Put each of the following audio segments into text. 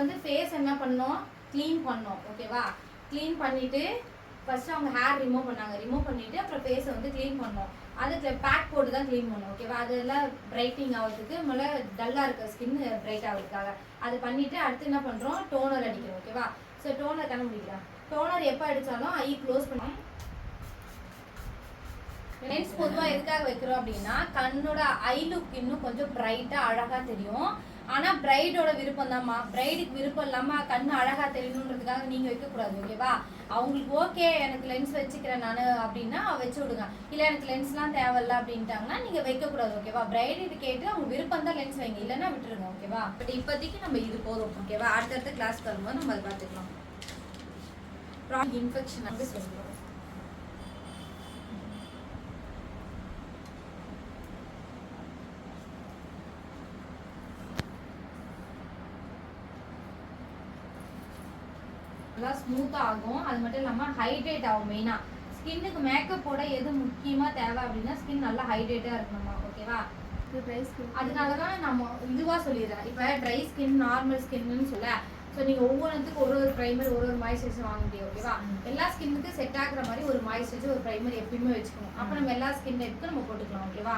வந்து ஃபேஸ் என்ன பண்ணோம், க்ளீன் பண்ணோம். ஓகேவா? க்ளீன் பண்ணிட்டு ஃபர்ஸ்ட் அவங்க ஹேர் ரிமூவ் பண்ணாங்க. ரிமூவ் பண்ணிட்டு அப்புறம் ஃபேஸை வந்து க்ளீன் பண்ணோம். அதுக்கு பேக் போட்டு தான் க்ளீன் பண்ணோம். ஓகேவா? அதெல்லாம் பிரைட்டிங் ஆகிறதுக்கு முதல்ல டல்லாக இருக்க ஸ்கின் பிரைட் ஆகிறதுக்காக அது பண்ணிட்டு அடுத்து என்ன பண்ணுறோம், டோனர் அடிக்கிறோம். ஓகேவா? ஸோ டோனர் கண்டுபிடிக்கிறேன். டோனர் எப்போ அடித்தாலும் ஐ க்ளோஸ் பண்ணோம். லென்ஸ் பொதுவாக எதுக்காக வைக்கிறோம் அப்படின்னா கண்ணோட ஐ லுக் இன்னும் கொஞ்சம் பிரைட்டாக அழகாக தெரியும். ஆனால் பிரைடோட விருப்பம் தான்மா. பிரைடுக்கு விருப்பம் இல்லாமல் கண்ணு அழகாக தெரியணுன்றதுக்காக நீங்கள் வைக்கக்கூடாது. ஓகேவா? அவங்களுக்கு ஓகே எனக்கு லென்ஸ் வச்சுக்கிறேன் நான் அப்படின்னா வச்சு விடுங்க. இல்லை எனக்கு லென்ஸ்லாம் தேவையில்ல அப்படின்ட்டாங்கன்னா நீங்கள் வைக்கக்கூடாது. ஓகேவா? பிரைடு கேட்டு அவங்க விருப்பம் தான் லென்ஸ் வைங்க, இல்லைன்னா விட்டுருங்க. ஓகேவா? பட் இப்போதைக்கு நம்ம இது போதும். ஓகேவா? அடுத்தடுத்த கிளாஸ் வரும்போது நம்ம அதை பார்த்துக்கலாம். இன்ஃபெக்ஷன் வந்து சொல்லுவோம். நல்லா ஸ்மூத்தாக ஆகும். அது மட்டும் இல்லாமல் ஹைட்ரேட் ஆகும். மெயினாக ஸ்கின்னுக்கு மேக்கப் போட எது முக்கியமாக தேவை அப்படின்னா ஸ்கின் நல்லா ஹைட்ரேட்டாக இருக்கணுமா. ஓகேவா? அதனால தான் நம்ம இதுவாக சொல்லிடுறேன். இப்போ ட்ரை ஸ்கின், நார்மல் ஸ்கின்னு சொல்ல, ஸோ நீங்கள் ஒவ்வொன்றுத்துக்கும் ஒரு ஒரு ப்ரைமர், ஒரு ஒரு மாய்ஸ்சரைசர் வாங்க முடியும். ஓகேவா? எல்லா ஸ்கின்னுக்கும் செட் ஆகுற மாதிரி ஒரு மாய்ஸ்சரைசர், ஒரு ப்ரைமர் எப்பயுமே வச்சுக்கணும். அப்போ நம்ம எல்லா ஸ்கின் டைப்புக்கும் நம்ம போட்டுக்கலாம். ஓகேவா?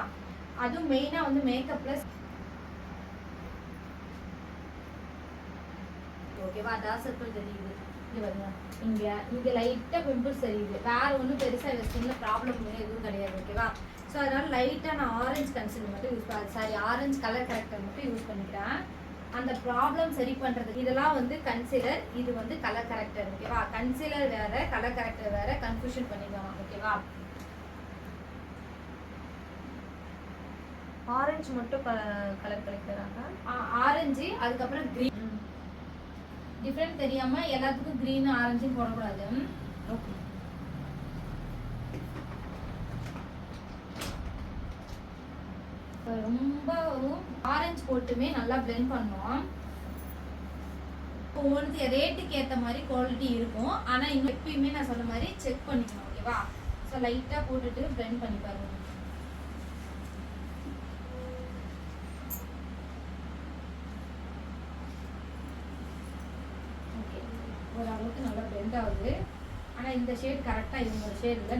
அதுவும் மெயினாக வந்து மேக்கப்பில் ஓகேவா? டார்க் சர்க்கிள் தெரியுது இங்கே லைட்டாக பிம்பிள்ஸ் தெரியுது. வேறு ஒன்றும் பெருசாக இந்த ஸ்கின்ல ப்ராப்ளம் எதுவும் கிடையாது. ஓகேவா? ஸோ அதனால் லைட்டாக நான் ஆரஞ்சு கன்சிலர் மட்டும் யூஸ் ஆரஞ்சு கலர் கரெக்டர் மட்டும் யூஸ் பண்ணிக்கிறேன். அந்த ப்ராப்ளம் சரி பண்ணுறதுக்கு இதெல்லாம் வந்து கன்சிலர், இது வந்து கலர் கரெக்டர். ஓகேவா? கன்சிலர் வேறு, கலர் கரெக்டர் வேறு, கன்ஃபியூஷன் பண்ணிக்கலாம். ஓகேவா? ஆரஞ்சு மட்டும் கலர் கரெக்டராங்க. ஆரஞ்சு அதுக்கப்புறம் க்ரீன். டிஃப்ரெண்ட் தெரியாமல் எல்லாத்துக்கும் க்ரீன் ஆரஞ்சுன்னு போடக்கூடாது. ஓகே. ரொம்பவும் ஆரஞ்சு போட்டுமே நல்லா பிளெண்ட் பண்ணுவோம். ஒவ்வொன்றுக்கு ரேட்டுக்கு ஏற்ற மாதிரி குவாலிட்டி இருக்கும். ஆனால் இன்னும் எப்பயுமே நான் சொன்ன மாதிரி செக் பண்ணிக்கணும். ஓகேவா? ஸோ லைட்டாக போட்டுட்டு பிளெண்ட் பண்ணி பாருங்க. ஓகே, ஓரளவுக்கு நல்லா பிளெண்ட் ஆகுது. ஆனால் இந்த ஷேட் கரெக்டாக இவங்க ஷேட் இல்லை.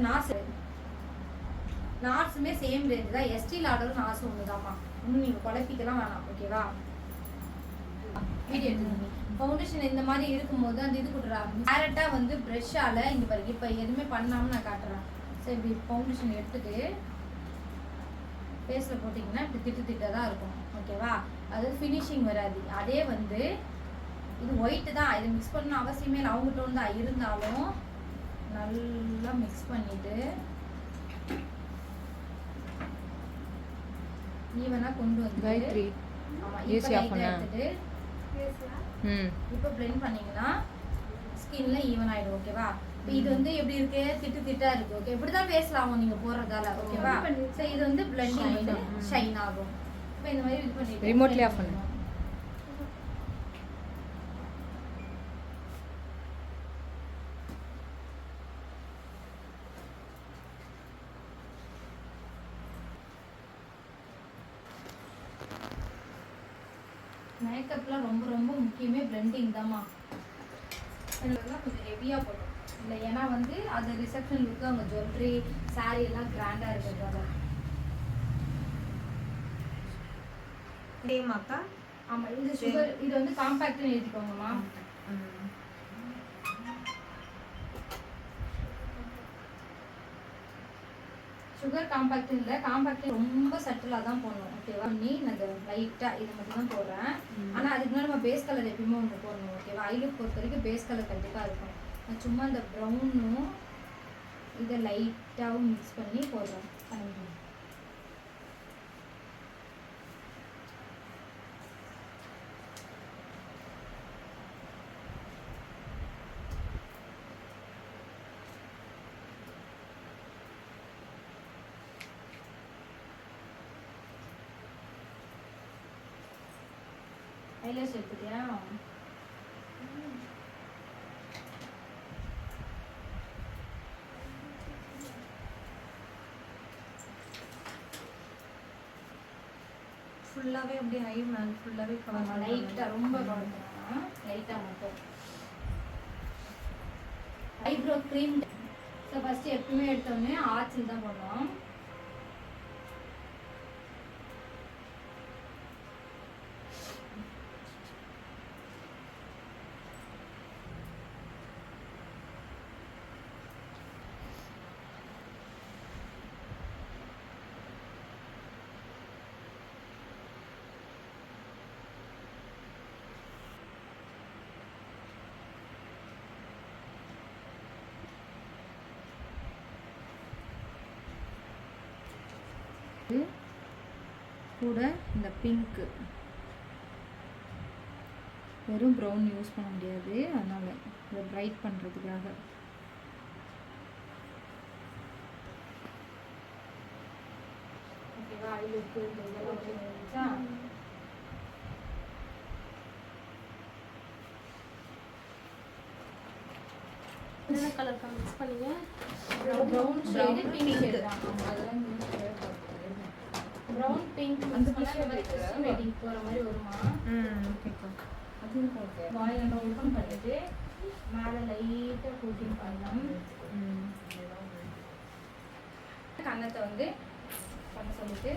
நார்ஸுமே சேம் ரேஞ்ச் தான். எஸ்டி லாடரும் நார்ஸும் ஒன்று தான்மா. இன்னும் நீங்கள் குழப்பிக்கலாம் வேணாம். ஓகேவா? வீடியோ எடுத்துக்கோங்க. ஃபவுண்டேஷன் இந்த மாதிரி இருக்கும்போது அந்த இது கொடுறாங்க. டேரெக்டாக வந்து ப்ரெஷ்ஷால் இங்கே பாருங்க, இப்போ எதுவுமே பண்ணாமல் நான் காட்டுறேன். சரி, இப்படி ஃபவுண்டேஷன் எடுத்துட்டு ஃபேஸில் போட்டிங்கன்னா இப்படி திட்டாக தான் இருக்கும். ஓகேவா? அது ஃபினிஷிங் வராது. அதே வந்து இது ஒயிட்டு தான், இது மிக்ஸ் பண்ணணும் அவசியமே இல்லை. அவங்க டோன் தான் இருந்தாலும் நல்லா மிக்ஸ் பண்ணிவிட்டு ஈவனா கொண்டு வந்து எடுத்துட்டு இப்போ பிளெண்ட் பண்ணீங்கன்னா ஸ்கின்ல ஈவன் ஆயிடும். ஓகேவா? இப்போ இது வந்து எப்படி இருக்கு, திட்டா இருக்கு. ஓகே, இப்படிதான் பேசலாம் ஆகும் நீங்க போடுறதால. ஓகேவா? சோ இது வந்து பிளெண்டிங் ஆயிட்டு ஷைன் ஆகும். இப்போ இந்த மாதிரி இது பண்ணிட்டு ரிமோட்லயே ஆஃப் பண்ணு. மேக்கப்லாம் ரொம்ப ரொம்ப முக்கியமே பிளெண்டிங் தான்மா. இதெல்லாம் கொஞ்சம் ஹெவியாக போடும் இல்லை, ஏன்னா வந்து அது ரிசப்ஷன் லுக்கு அவங்க ஜுவல்லரி சாரீ எல்லாம் கிராண்டாக இருக்கிறதால. டேமாக்கா? ஆமாம், இது சுகர், இது வந்து காம்பேக்ட்னு எழுதிக்கோங்கம்மா. சுகர் காம்பேக்ட் இல்லை, காம்பேக்ட் ரொம்ப சட்டிலாக தான் போடணும். ஓகேவா? நீ நான் லைட்டாக இதை மட்டும் தான் போடுறேன். ஆனால் அதுக்கு முன்னாடி நம்ம பேஸ் கலர் எப்பயுமே ஒன்று போடணும். ஓகேவா? ஐலுக்கு பொறுத்த வரைக்கும் பேஸ் கலர் கண்டிப்பாக இருக்கும். நான் சும்மா இந்த ப்ரௌனும் இதை லைட்டாகவும் மிக்ஸ் பண்ணி போடுறேன். ஐலாஷ் எடுத்துட்டியா? ஃபுல்லாகவே அப்படியே ஐ மேல் ஃபுல்லாகவே கவர் லைட்டாக ரொம்ப கவர் பண்ணலாம். லைட்டா மட்டும் ஐப்ரோ க்ரீம். ஸோ ஃபர்ஸ்ட் எப்பவுமே எடுத்தோடனே ஆச்சில் தான் போடுறோம். கூட இந்த பிங்க்கு, வெறும் ப்ரௌன் யூஸ் பண்ண முடியாது, அதனால் இதை பிரைட் பண்ணுறதுக்காக. ஓகேவா? ஐலுக்கு இதெல்லாம் வந்துச்சா? என்ன கலர் மிக்ஸ் பண்ணீங்க? ப்ரௌன் ஷேடு பிங்க் ஷேடு தான். அதெல்லாம் ப்ரௌன் பிங்க் அந்த மாதிரி கிறிஸ்மஸ் வெட்டிங் போற மாதிரி வருமா? ஓகேக்கா. அது ஓகே. வாயில ஓபன் பண்ணிட்டு மேல லைட்டா கோட்டிங் பண்ணலாம். கண்ணத்தை வந்து பண்ண சொல்லிட்டு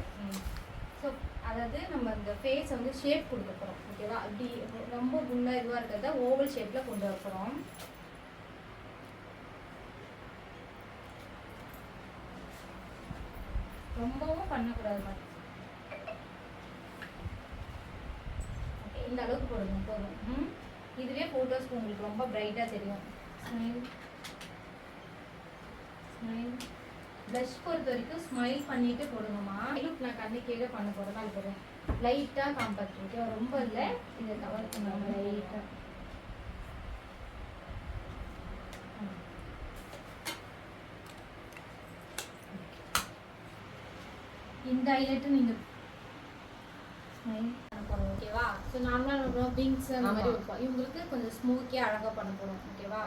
ஸோ அதாவது நம்ம இந்த ஃபேஸ் வந்து ஷேப் கொடுக்க போகிறோம். ஓகேவா? அப்படி ரொம்ப குண்டா இதுவாக இருக்கிறத ஓவல் ஷேப்பில் கொண்டு வர போகிறோம். ரொம்பவும் பண்ணக்கூடாது மாதிரி. இந்த அளவுக்கு போடுங்க போதும். இதுவே ஃபோட்டோஸ்க்கு உங்களுக்கு ரொம்ப பிரைட்டாக தெரியும். Smile smile. ப்ளஷ் பொறுத்த வரைக்கும் ஸ்மைல் பண்ணிட்டு போடுங்கம்மா. லுக் நான் கண்ணு கீழே பண்ண போகிறேன். அது போடுறேன் லைட்டாக காம்பேக்ட். ஓகே, ரொம்ப இல்லை, இதை கவர் பண்ணுவாங்க லைட்டாக. இந்த ஹைலைட்டு நீங்கள் ஸ்மைல் பண்ண போகிறோம். ஓகேவா? ஸோ நார்மலாக நம்ம விங்ஸ் அந்த மாதிரி வைப்போம். இவங்களுக்கு கொஞ்சம் ஸ்மூக்கியாக அழகாக பண்ண போகிறோம். ஓகேவா?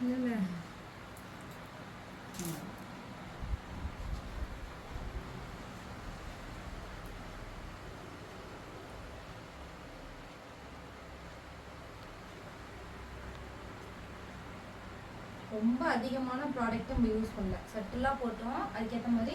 இல்லை ரொம்ப அதிகமான ப்ராடக்ட் நம்ம யூஸ் பண்ணல, சட்டிலாக போட்டோம். அதுக்கேற்ற மாதிரி